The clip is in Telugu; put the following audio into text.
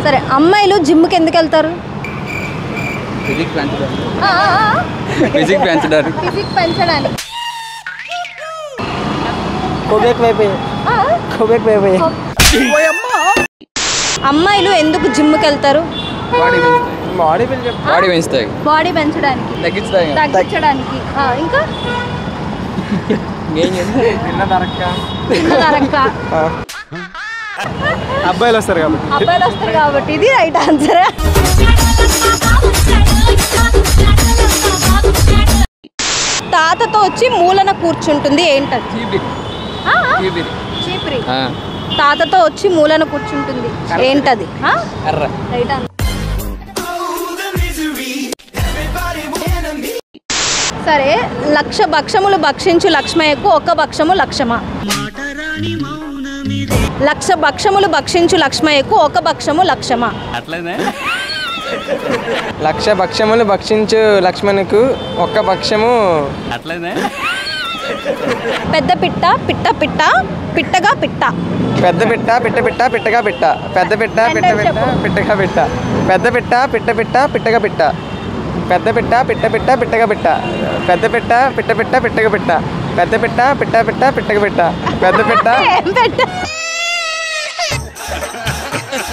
సరే, అమ్మాయిలు జిమ్కి ఎందుకు వెళ్తారు? ఫిజిక్ పెంచడానికి. ఫిజిక్ పెంచడానికి. అమ్మాయిలు ఎందుకు జిమ్కి వెళ్తారు? బాడీ పెంచుతాయి. బాడీ పెంచడానికి, తగ్గించడానికి. ఇంకా అబ్బాయిలు వస్తారు కాబట్టి ఇది రైట్ ఆన్సర్. తాతతో వచ్చి మూలన కూర్చుంటుంది ఏంటది? చీపిరి. తాతతో వచ్చి మూలన కూర్చుంటుంది ఏంటది? Right answer. సరే, 1,00,000 భక్షములు భక్షించు లక్ష్మయ్యకు ఒక్క భక్షము లక్షమా? 1,00,000 భక్షములు భక్షించు లక్ష్మయ్యకు ఒక భక్షము లక్షమా? 1,00,000 భక్షములు భక్షించు లక్ష్మణుకు ఒక్క భక్షము. పెద్ద పిట్ట పిట్ట పిట్ట పిట్టగా పిట్ట. పెద్ద పిట్ట పిట్ట పిట్ట పిట్టగా పిట్ట. పెద్ద పిట్ట పిట్ట పిట్ట పిట్టగా పిట్ట. పెద్ద పిట్ట పిట్ట పిట్ట పిట్టగా పిట్ట. పెద్ద పిట్ట పిట్ట పిట్ట పిట్టగా పిట్ట. పెద్ద పిట్ట పిట్ట పిట్ట పిట్టగా పిట్ట. పెద్ద పిట్ట పిట్ట పిట్ట పిట్టగా పిట్ట. పెద్ద పిట్ట